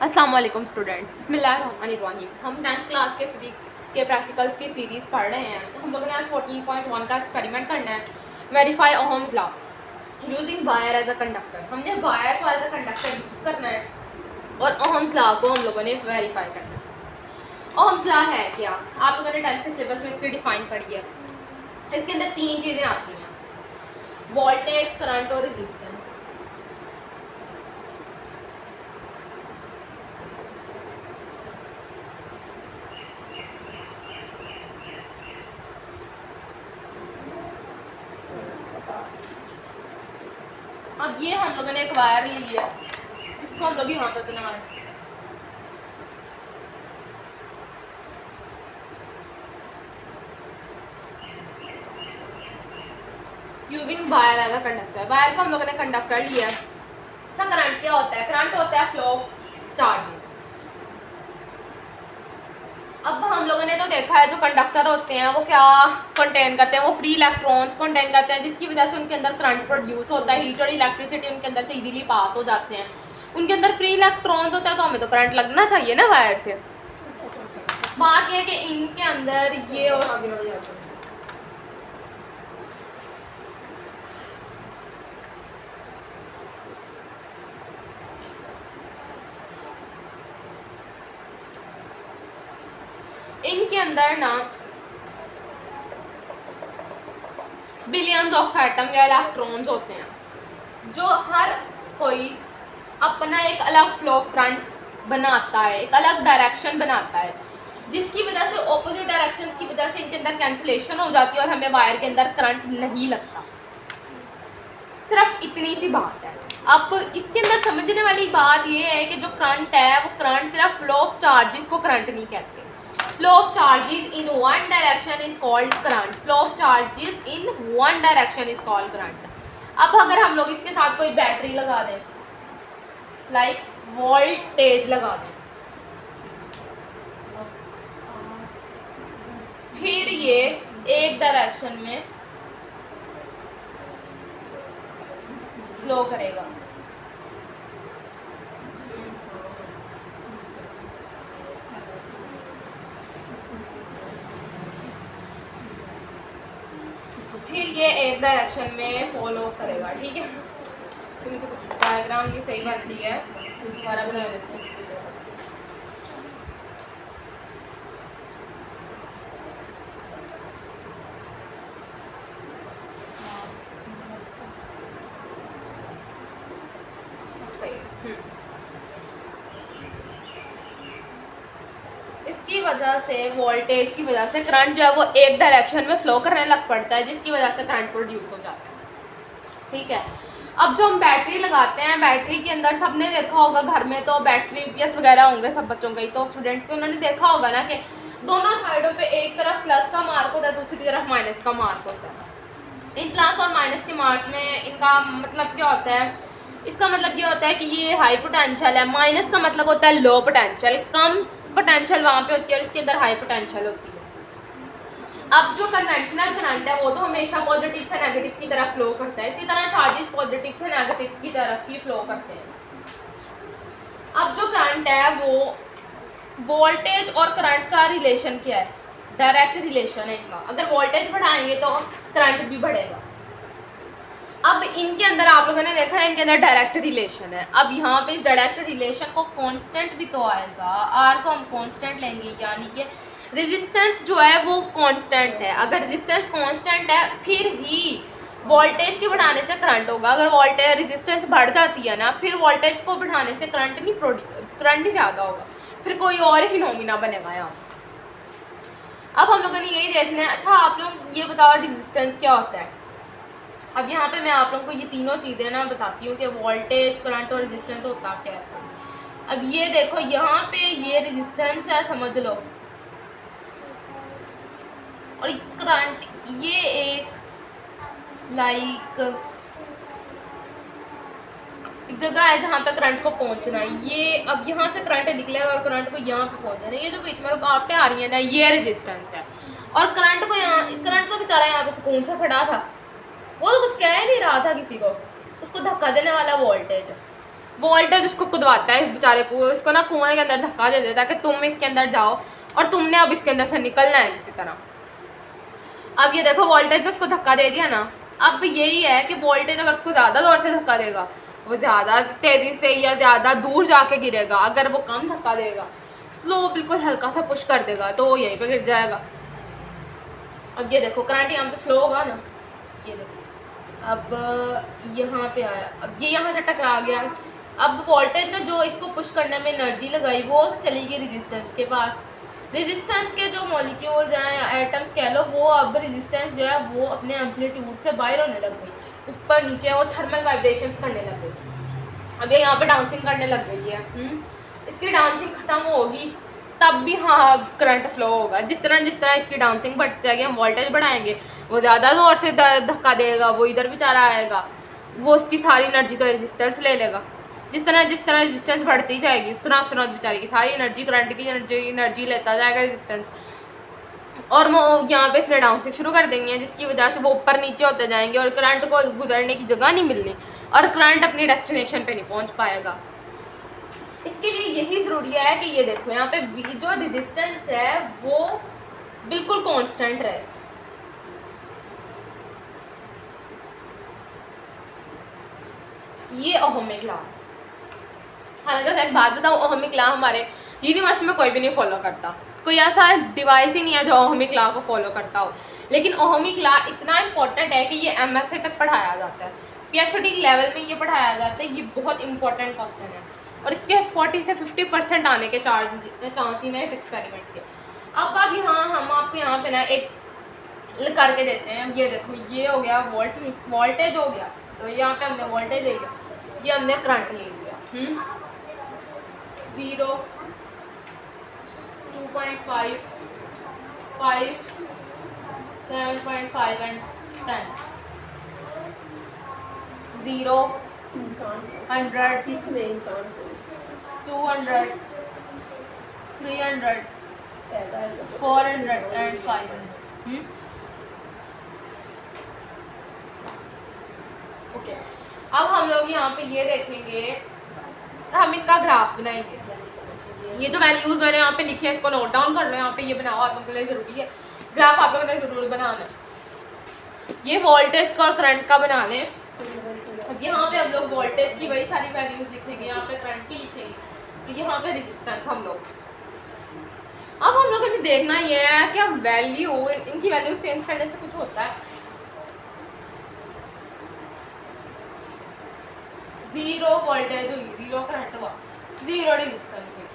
अस्सलाम वालेकुम स्टूडेंट्स, बिस्मिल्लाहिर्रहमानिर्रहीम। हम 10th क्लास के फिजिक्स के प्रैक्टिकल्स की सीरीज़ पढ़ रहे हैं। तो हम लोगों ने आज 14.1 का एक्सपेरिमेंट करना है, verify Ohm's law using wire as a conductor. हमने वायर को एज अ कंडक्टर यूज़ करना है और ओहम्स लॉ को हम लोगों ने वेरीफाई करना है। ओहम्स लॉ है क्या? आप लोगों ने 10th के सिलेबस में इसकी डिफाइन पढ़ी है। इसके अंदर 3 चीज़ें आती हैं, वोल्टेज, करंट और रेजिस्टेंस। अब ये हम लोगों ने एक वायर ली है जिसको हम लोग यहाँ पे बना रहे हैं। Using wire as a conductor, wire को हम लोगों ने कंडक्टर लिया है। अच्छा, करंट क्या होता है? करंट होता है फ्लो ऑफ चार्जेस। अब हम लोगों ने तो देखा है जो कंडक्टर होते हैं वो क्या कंटेन करते हैं, वो फ्री इलेक्ट्रॉन्स कंटेन करते हैं, जिसकी वजह से उनके अंदर करंट प्रोड्यूस होता है, हीट और इलेक्ट्रिसिटी उनके अंदर से इजीली पास हो जाते हैं। उनके अंदर फ्री इलेक्ट्रॉन्स होता है तो हमें तो करंट लगना चाहिए ना वायर से। बात यह है कि इनके अंदर ये और इनके अंदर ना बिलियंस ऑफ एटम या इलेक्ट्रॉन्स होते हैं, जो हर कोई अपना एक अलग फ्लो ऑफ करंट बनाता है, एक अलग डायरेक्शन बनाता है, जिसकी वजह से ऑपोजिट डायरेक्शंस की वजह से इनके अंदर कैंसिलेशन हो जाती है और हमें वायर के अंदर करंट नहीं लगता। सिर्फ इतनी सी बात है। अब इसके अंदर समझने वाली बात यह है कि जो करंट है वो करंट सिर्फ फ्लो ऑफ चार्जेस को करंट नहीं कहते। Flow of charges in one direction is called current. Flow of charges in one direction is called current. अब अगर हम लोग इसके साथ कोई बैटरी लगा दें, लाइक वोल्टेज लगा दें, फिर ये एक डायरेक्शन में फ्लो करेगा। फिर ये एक डायरेक्शन में फॉलो करेगा। ठीक है, तो मुझे कुछ डायग्राम ये सही बात दी है, दोबारा बना देते हैं। इसकी वजह से वोल्टेज की वजह से करंट जो है वो एक डायरेक्शन में फ्लो करने लग पड़ता है, जिसकी वजह से करंट प्रोड्यूस हो जाता है। ठीक है, अब जो हम बैटरी लगाते हैं, बैटरी के अंदर सबने देखा होगा, घर में तो बैटरी यूपीएस वगैरह होंगे सब बच्चों के ही, तो स्टूडेंट्स के उन्होंने देखा होगा ना कि दोनों साइडों पे एक तरफ प्लस का मार्क होता है, दूसरी तरफ माइनस का मार्क होता है। इन प्लस और माइनस के मार्क में इनका मतलब क्या होता है? इसका मतलब ये होता है कि ये हाई पोटेंशियल है, माइनस का मतलब होता है लो पोटेंशियल, कम पोटेंशियल वहाँ पे होती है और इसके अंदर हाई पोटेंशियल होती है। अब जो कन्वेंशनल करंट है वो तो हमेशा पॉजिटिव से नेगेटिव की तरफ फ्लो करता है, इसी तरह चार्जेस पॉजिटिव से नेगेटिव की तरफ ही फ्लो करते हैं। अब जो करंट है वो वोल्टेज और करंट का रिलेशन क्या है? डायरेक्ट रिलेशन है इनका। अगर वोल्टेज बढ़ाएंगे तो करंट भी बढ़ेगा। अब इनके अंदर आप लोगों ने देखा है, इनके अंदर डायरेक्ट रिलेशन है। अब यहाँ पे इस डायरेक्ट रिलेशन को कांस्टेंट भी तो आएगा, आर को हम कांस्टेंट लेंगे, यानी कि रेजिस्टेंस जो है वो कांस्टेंट है। अगर रेजिस्टेंस कांस्टेंट है फिर ही वोल्टेज के बढ़ाने से करंट होगा। अगर वोल्टेज रेजिस्टेंस बढ़ जाती है ना, फिर वोल्टेज को बढ़ाने से करंट नहीं ज़्यादा होगा, फिर कोई और ही फिनोमिना बनेगा यहाँ। अब हम लोगों ने यही देखना है। अच्छा, आप लोग ये बताओ रेजिस्टेंस क्या होता है? अब यहाँ पे मैं आप लोगों को ये तीनों चीज़ें ना बताती हूँ कि वोल्टेज, करंट और रेजिस्टेंस होता क्या है। अब ये देखो, यहाँ पे ये रेजिस्टेंस है, समझ लो, और करंट ये एक लाइक एक जगह है जहाँ पे करंट को पहुँचना है। ये अब यहाँ से करंट निकलेगा और करंट को यहाँ पे पहुँचना है। ये जो बीच में रुकावटें आ रही है ना, ये रेजिस्टेंस है। और करंट को यहाँ, करंट तो बेचारा यहाँ पे सुकून से खड़ा था, वो तो कुछ कह ही नहीं रहा था किसी को, उसको धक्का देने वाला वोल्टेज है। वोल्टेज उसको कुदवाता है, इस बेचारे को, इसको ना कुएं के अंदर धक्का दे देता है कि तुम इसके अंदर जाओ और तुमने अब इसके अंदर से निकलना है किसी तरह। अब ये देखो वोल्टेज ने उसको धक्का दे दिया ना। अब यही है कि वोल्टेज अगर उसको ज़्यादा जोर से धक्का देगा वो ज़्यादा तेज़ी से या ज़्यादा दूर जाके गिरेगा, अगर वो कम धक्का देगा, स्लो बिल्कुल हल्का सा पुश कर देगा, तो वो यहीं पे गिर जाएगा। अब ये देखो करंट यहाँ पे फ्लो होगा ना, ये देखो अब यहाँ पे आया, अब ये यहाँ से टकरा गया। अब वोल्टेज ने जो इसको पुश करने में एनर्जी लगाई वो चली गई रेजिस्टेंस के पास। रेजिस्टेंस के जो मॉलिक्यूल्स हैं या एटम्स कह लो, वो अब रेजिस्टेंस जो है वो अपने एम्पलीट्यूड से बाहर होने लग गई, ऊपर नीचे वो थर्मल वाइब्रेशंस करने लग गई। अब ये यहाँ पे डांसिंग करने लग गई है। इसकी डांसिंग ख़त्म होगी तब भी हाँ करंट फ्लो होगा। जिस तरह इसकी डांसिंग बढ़ जाएगी, हम वोल्टेज बढ़ाएंगे, वो ज़्यादा ज़ोर से धक्का देगा, वो इधर बेचारा आएगा, वो उसकी सारी एनर्जी तो रेजिस्टेंस ले लेगा। जिस तरह रेजिस्टेंस बढ़ती जाएगी उस तरह बेचारे की सारी एनर्जी, करंट की एनर्जी लेता जाएगा रेजिस्टेंस, और वो यहाँ पे इसने डांसिंग शुरू कर देंगे, जिसकी वजह से वो ऊपर नीचे होते जाएंगे और करंट को गुजरने की जगह नहीं मिलनी और करंट अपनी डेस्टिनेशन पे नहीं पहुँच पाएगा। इसके लिए यही ज़रूरी है कि ये देखो यहाँ पे जो रेजिस्टेंस है वो बिल्कुल कांस्टेंट रहे। ये ओहमिक लॉ। हालांकि एक बात बताऊँ, ओहमिक लॉ हमारे यूनिवर्स में कोई भी नहीं फॉलो करता, कोई ऐसा डिवाइस ही नहीं है जो ओहमिक लॉ को फॉलो करता हो। लेकिन ओहमिक लॉ इतना इंपॉर्टेंट है कि ये MSc तक पढ़ाया जाता है, PhD लेवल में ये पढ़ाया जाता है। ये बहुत इंपॉर्टेंट क्वेश्चन है और इसके 40 से 50% आने के चांस ही ना इस एक्सपेरिमेंट के। अब यहाँ हम आपको यहाँ पे ना एक करके देते हैं। ये देखो ये हो गया वोल्टेज हो गया, तो यहाँ पे हमने वोल्टेज ले लिया, ये हमने करंट ले लिया। 0, 2.5, 5, 7.5 एंड 10, 0, 100, 200, 300, 400 एंड 500। ओके, अब हम लोग यहाँ पे ये देखेंगे, हम इनका ग्राफ बनाएंगे। ये जो वैल्यूज मैंने यहाँ पे लिखे हैं इसको नोट डाउन कर लो, यहाँ पे ये बनाओ, आप लोगों के लिए ज़रूरी है, ग्राफ आप लोगों ने ज़रूर बनाना है। ये वोल्टेज का और करंट का बना लें। अब यहाँ पे हम लोग वोल्टेज की वही सारी वैल्यूज लिखेंगे, यहाँ पे करंट की लिखेंगे, तो यहाँ पे रेजिस्टेंस हम लोग। अब हम लोगों ने देखना ये है कि हम वैल्यू, इनकी वैल्यूज चेंज करने से कुछ होता है। 0 वोल्टेज हुई, 0 करंट हुआ, 0 रेजिस्टेंस हुई,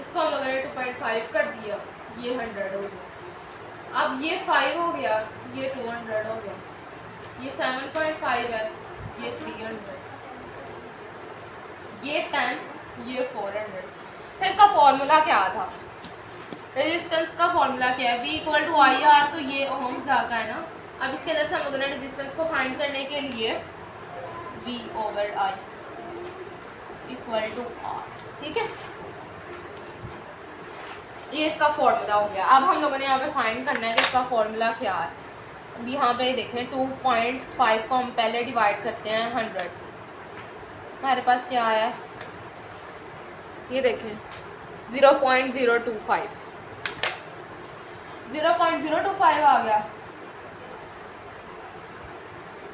इसको हम लोगों ने 2.5 कर दिया, ये 100 हो गया। अब ये 5 हो गया, ये 200 हो गया, ये 7.5 है, ये 300, ये 10, ये 400। तो इसका फॉर्मूला क्या था? रेजिस्टेंस का फॉर्मूला क्या है? V = IR, तो ये ओम्स का है ना। अब इसके अंदर से हम लोगों ने रेजिस्टेंस को फाइंड करने के लिए V/I = R, ठीक है, ये इसका फॉर्मूला हो गया। अब हम लोगों ने यहाँ पे फाइंड करना है कि इसका फॉर्मूला क्या है। अब यहाँ पे देखें 2.5 को हम पहले डिवाइड करते हैं 100 से, हमारे पास क्या आया, ये देखें 0.025, 0.025 आ गया।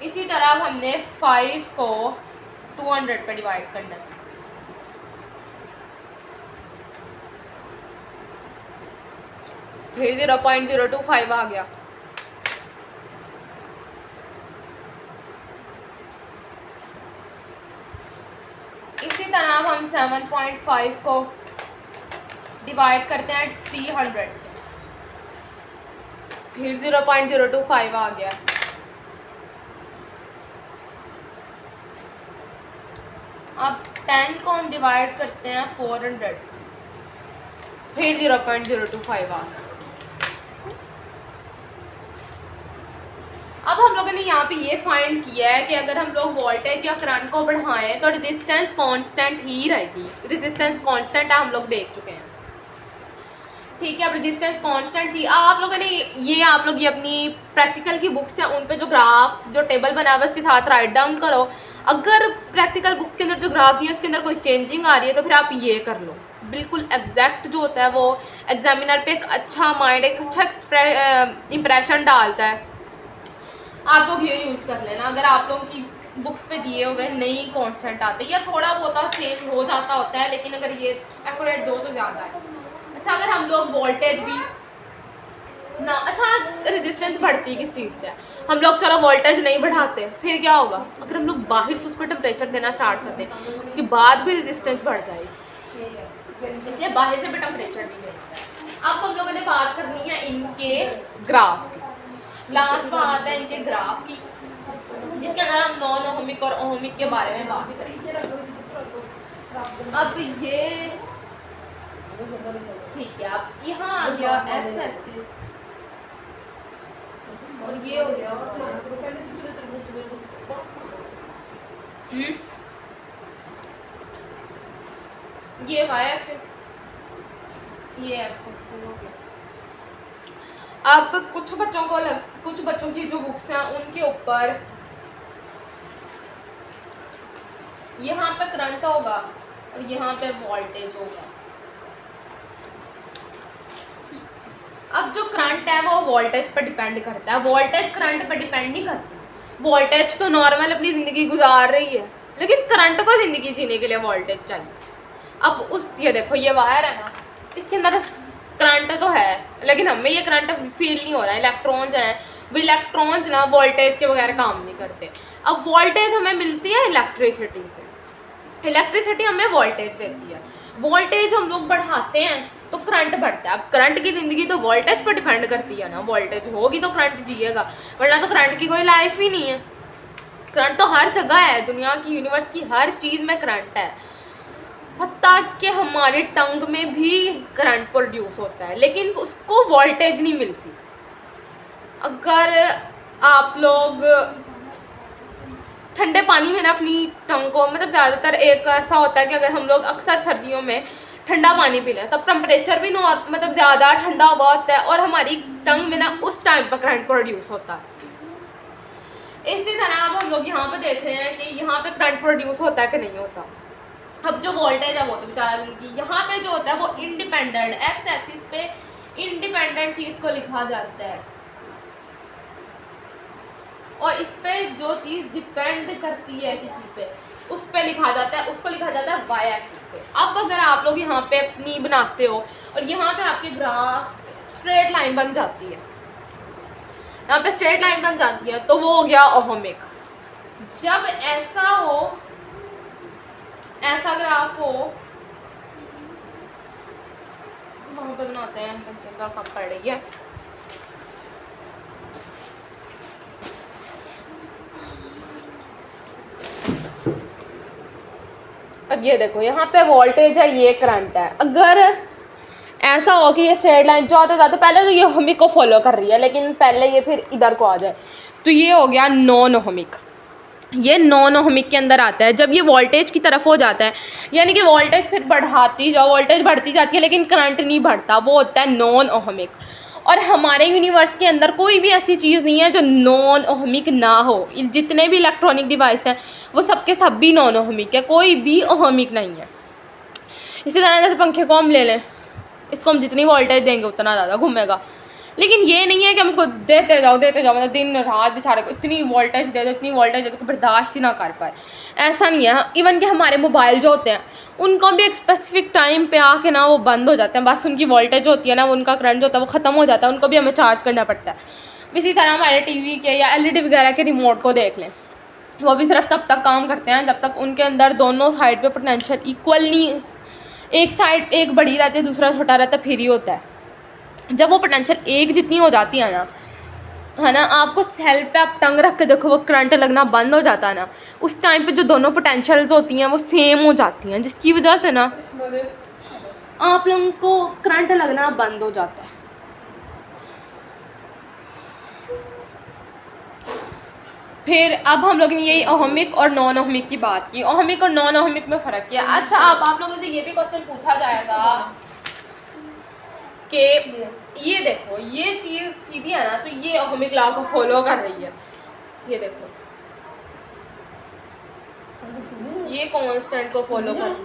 इसी तरह हमने 5 को 200 पे डिवाइड करना है, फिर 0.025 आ गया। इसी तरह हम 7.5 को डिवाइड करते हैं 300, फिर 0.025 आ गया। अब 10 को हम डिवाइड करते हैं 400, फिर 0.025 आ गया। अब हम लोगों ने यहाँ पे ये फाइंड किया है कि अगर हम लोग वोल्टेज या करंट को बढ़ाएं तो रेजिस्टेंस कांस्टेंट ही रहेगी। रेजिस्टेंस कांस्टेंट है, हम लोग देख चुके हैं, ठीक है। अब रेजिस्टेंस कांस्टेंट थी। आप लोगों ने ये अपनी प्रैक्टिकल की बुक्स हैं, उन पे जो ग्राफ जो टेबल बना हुआ है उसके साथ राइट डाउन करो। अगर प्रैक्टिकल बुक के अंदर जो ग्राफ दिया है उसके अंदर कोई चेंजिंग आ रही है तो फिर आप ये कर लो, बिल्कुल एग्जैक्ट जो होता है वो एग्जामिनर पे एक अच्छा माइंड, एक अच्छा इम्प्रेशन डालता है। आप लोग ये यूज़ कर लेना। अगर आप लोगों की बुक्स पे दिए हुए नहीं कांस्टेंट आते या थोड़ा बहुत चेंज हो जाता होता है, लेकिन अगर ये एक्यूरेट दो तो ज़्यादा है। अच्छा, अगर हम लोग वोल्टेज भी ना, अच्छा रेजिस्टेंस बढ़ती किस चीज़ से? हम लोग चलो वोल्टेज नहीं बढ़ाते, फिर क्या होगा? अगर हम लोग बाहर से उसको टेम्परेचर देना स्टार्ट करते हैं उसके बाद भी रेजिस्टेंस बढ़ जाएगी, इसलिए बाहर से भी टेम्परेचर नहीं देना। अब हम लोगों ने बात करनी है इनके ग्राफ की। लास्ट बात है इनके ग्राफ की, जिसके अंदर हम नॉन ओहमिक और ओहमिक के बारे में बात करेंगे। अब ये ठीक है, अब यहाँ आ गया एक्स एक्सिस और ये हो गया ये वाई एक्सिस, ये एक्स एक्सिस हो गया। अब कुछ बच्चों की जो बुक्स हैं उनके ऊपर यहाँ पे करंट होगा और यहाँ पे वोल्टेज होगा। अब जो करंट है वो वोल्टेज पर डिपेंड करता है, वोल्टेज करंट पर डिपेंड नहीं करती। वोल्टेज तो नॉर्मल अपनी ज़िंदगी गुजार रही है, लेकिन करंट को ज़िंदगी जीने के लिए वोल्टेज चाहिए। अब उस ये देखो ये वायर है ना, इसके अंदर करंट तो है लेकिन हमें ये करंट फील नहीं हो रहा है। इलेक्ट्रॉन्स हैं, वो इलेक्ट्रॉन्स ना वोल्टेज के बगैर काम नहीं करते। अब वोल्टेज हमें मिलती है इलेक्ट्रिसिटी से, इलेक्ट्रिसिटी हमें वोल्टेज देती है। वोल्टेज हम लोग बढ़ाते हैं तो करंट बढ़ता है। अब करंट की ज़िंदगी तो वोल्टेज पर डिपेंड करती है ना, वोल्टेज होगी तो करंट जिएगा, वरना तो करंट की कोई लाइफ ही नहीं है। करंट तो हर जगह है, दुनिया की यूनिवर्स की हर चीज़ में करंट है। हत्ता कि हमारे टंग में भी करंट प्रोड्यूस होता है, लेकिन उसको वोल्टेज नहीं मिलती। अगर आप लोग ठंडे पानी में ना अपनी टंग को, मतलब ज़्यादातर एक ऐसा होता है कि अगर हम लोग अक्सर सर्दियों में ठंडा पानी पी लें तब टेम्परेचर भी मतलब ज़्यादा ठंडा हुआ होता है और हमारी टंग में ना उस टाइम पर करंट प्रोड्यूस होता है। इसी तरह अब हम लोग यहाँ पे देख रहे हैं कि यहाँ पे करंट प्रोड्यूस होता है कि नहीं होता। अब जो वोल्टेज है वो तो बेचारा यहाँ पे जो होता है वो इंडिपेंडेंट, एक्स एक्सिस पे इंडिपेंडेंट चीज़ को लिखा जाता है और इस पे जो चीज़ डिपेंड करती है किसी पे उस पे लिखा जाता है, उसको लिखा जाता है वाई एक्सिस पे। अब अगर आप लोग यहाँ पे अपनी बनाते हो और यहाँ पे आपकी ग्राफ स्ट्रेट लाइन बन जाती है, यहाँ पे स्ट्रेट लाइन बन जाती है तो वो हो गया ओहमिक। जब ऐसा हो, ऐसा ग्राफ हो, वहाँ पे बनाते हैं, जगह कम पड़ रही है। अब ये देखो यहाँ पे वोल्टेज है, ये करंट है। अगर ऐसा हो कि ये स्ट्रेट लाइन जाते जाते पहले तो ये ओहमिक को फॉलो कर रही है, लेकिन पहले ये फिर इधर को आ जाए तो ये हो गया नॉन ओहमिक। ये नॉन ओहमिक के अंदर आता है। जब ये वोल्टेज की तरफ हो जाता है, यानी कि वोल्टेज फिर बढ़ाती जाओ, वोल्टेज बढ़ती जाती है लेकिन करंट नहीं बढ़ता, वो होता है नॉन ओहमिक। और हमारे यूनिवर्स के अंदर कोई भी ऐसी चीज़ नहीं है जो नॉन ओहमिक ना हो। जितने भी इलेक्ट्रॉनिक डिवाइस हैं वो सबके सब भी नॉन ओहमिक है, कोई भी ओहमिक नहीं है। इसी तरह जैसे पंखे को हम ले लें, इसको हम जितनी वोल्टेज देंगे उतना ज़्यादा घूमेगा, लेकिन ये नहीं है कि हम इसको देते जाओ मतलब दिन रात बेचारे को इतनी वोल्टेज दे दो, इतनी वोल्टेज दे दो कि बर्दाश्त ही ना कर पाए। ऐसा नहीं है। इवन कि हमारे मोबाइल जो होते हैं उनको भी एक स्पेसिफिक टाइम पे आके ना वो बंद हो जाते हैं, बस उनकी वोल्टेज होती है ना, उनका करंट जो होता है वो ख़त्म हो जाता है, उनको भी हमें चार्ज करना पड़ता है। इसी तरह हमारे टीवी के या LED वगैरह के रिमोट को देख लें, वो भी सिर्फ तब तक काम करते हैं जब तक उनके अंदर दोनों साइड पे पोटेंशियल इक्वल नहीं, एक साइड एक बड़ी रहती है दूसरा छोटा रहता है, फिर ही होता है। जब वो पोटेंशियल एक जितनी हो जाती है ना, है ना, आपको सेल पे आप टंग रख के देखो वो करंट लगना बंद हो जाता है ना, उस टाइम पे जो दोनों पोटेंशियल्स होती हैं वो सेम हो जाती हैं, जिसकी वजह से ना आप लोगों को करंट लगना बंद हो जाता है। फिर अब हम लोग ने यही ओहमिक और नॉन ओहमिक की बात की, ओहमिक और नॉन ओहमिक में फ़र्क किया। अच्छा, अब आप लोगों से ये भी क्वेश्चन पूछा जाएगा कि ये देखो ये चीज़ सीधी है ना, तो ये ओहमिक लॉ को फॉलो कर रही है। ये देखो ये कांस्टेंट को फॉलो कर,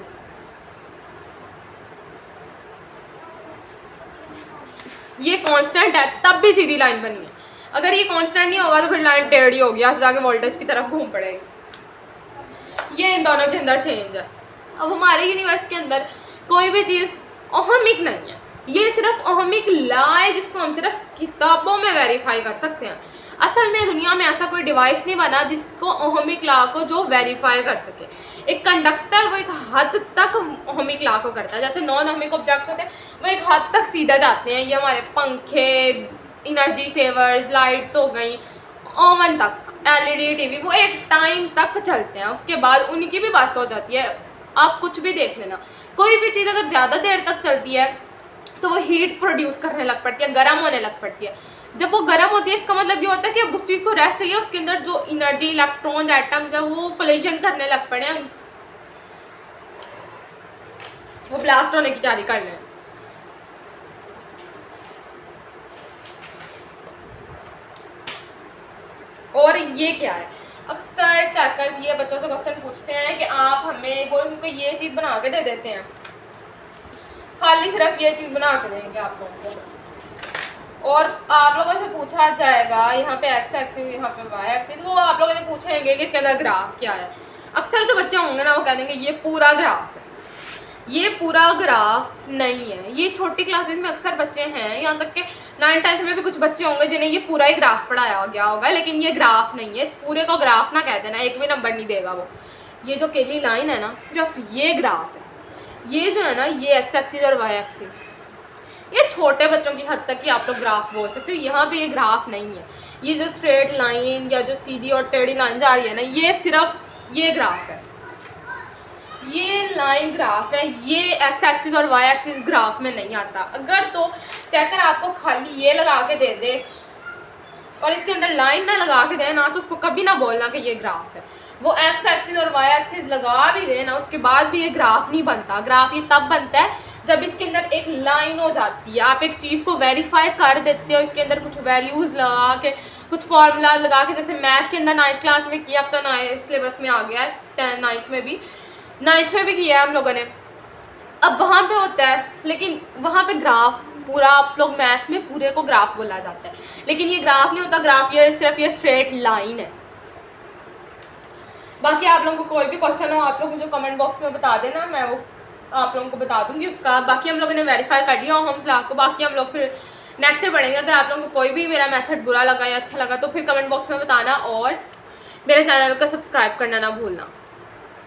ये कांस्टेंट है तब भी सीधी लाइन बनी है। अगर ये कांस्टेंट नहीं होगा तो फिर लाइन टेढ़ी होगी, यहाँ से जाके वोल्टेज की तरफ घूम पड़ेगी। ये इन दोनों के अंदर चेंज है। अब हमारे यूनिवर्स के अंदर कोई भी चीज़ ओहमिक नहीं है, ये सिर्फ ओहमिक लॉ है जिसको हम सिर्फ किताबों में वेरीफाई कर सकते हैं। असल में दुनिया में ऐसा कोई डिवाइस नहीं बना जिसको ओहमिक लॉ को जो वेरीफाई कर सके। एक कंडक्टर वो एक हद तक ओहमिक लॉ को करता है, जैसे नॉन ओहमिक ऑब्जेक्ट्स होते हैं वो एक हद तक सीधा जाते हैं। ये हमारे पंखे, एनर्जी सेवर्स, लाइट्स हो गई, ओवन तक, एलईडी टीवी, वो एक टाइम तक चलते हैं, उसके बाद उनकी भी बस हो जाती है। आप कुछ भी देख लेना, कोई भी चीज़ अगर ज़्यादा देर तक चलती है तो वो हीट प्रोड्यूस करने लग पड़ती है, गर्म होने लग पड़ती है। जब वो गर्म होती है इसका मतलब ये होता है कि अब उस चीज़ को रेस्ट चाहिए, उसके अंदर जो एनर्जी, इलेक्ट्रॉन, एटम्स है वो कोलिजन करने लग पड़े हैं, वो ब्लास्ट होने की तैयारी कर लें। और ये क्या है, अक्सर चेकर किए बच्चों से क्वेश्चन पूछते हैं कि आप हमें वो उनको ये चीज़ बना के दे देते हैं, खाली सिर्फ ये चीज़ बना के देंगे आप लोगों को, और आप लोगों से पूछा जाएगा यहाँ पे एक्स एक्सिस, यहाँ पे वाई एक्सिस, वो आप लोगों से पूछेंगे कि इसके अंदर ग्राफ क्या है। अक्सर जो बच्चे होंगे ना वो कह देंगे ये पूरा ग्राफ है। ये पूरा ग्राफ नहीं है। ये छोटी क्लासेस में अक्सर बच्चे हैं, यहाँ तक कि 9th-10th में भी कुछ बच्चे होंगे जिन्हें ये पूरा ही ग्राफ पढ़ाया गया होगा, लेकिन ये ग्राफ नहीं है। इस पूरे को ग्राफ ना कह देना, एक भी नंबर नहीं देगा वो। ये जो केली लाइन है ना, सिर्फ ये ग्राफ है। ये जो है ना, ये एक्स एक्सिस और वाई एक्सिस, ये छोटे बच्चों की हद तक ही आप लोग ग्राफ बोल सकते हो। यहाँ पे ये ग्राफ नहीं है। ये जो स्ट्रेट लाइन या जो सीधी और टेढ़ी लाइन जा रही है ना, ये सिर्फ ये ग्राफ है, ये लाइन ग्राफ है। ये एक्स एक्सिस और वाई एक्सिस ग्राफ में नहीं आता। अगर तो चेकर आपको खाली ये लगा के दे दे और इसके अंदर लाइन ना लगा के दे ना, तो उसको कभी ना बोलना कि ये ग्राफ है। वो एक्स एक्सिस और वाई एक्सिस लगा भी दे ना, उसके बाद भी ये ग्राफ नहीं बनता। ग्राफ ये तब बनता है जब इसके अंदर एक लाइन हो जाती है। आप एक चीज़ को वेरीफाई कर देते हो, इसके अंदर कुछ वैल्यूज़ लगा के, कुछ फॉर्मूला लगा के, जैसे मैथ के अंदर 9th क्लास में किया, अब तो 9th सिलेबस में आ गया है, 9th में भी किया है हम लोगों ने। अब वहाँ पे होता है, लेकिन वहाँ पे ग्राफ पूरा, आप लोग मैथ में पूरे को ग्राफ बोला जाता है, लेकिन ये ग्राफ नहीं होता। ग्राफ ये सिर्फ ये स्ट्रेट लाइन है। बाकी आप लोगों को कोई भी क्वेश्चन हो आप लोग मुझे कमेंट बॉक्स में बता देना, मैं वो आप लोगों को बता दूंगी उसका। बाकी हम लोगों ने वेरीफाई कर लिया ओहम्स लॉ को, बाकी हम लोग फिर नेक्स्ट डे पढ़ेंगे। अगर आप लोगों को कोई भी मेरा मेथड बुरा लगा या अच्छा लगा तो फिर कमेंट बॉक्स में बताना, और मेरे चैनल को सब्सक्राइब करना ना भूलना।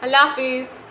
अल्लाह हाफिज़।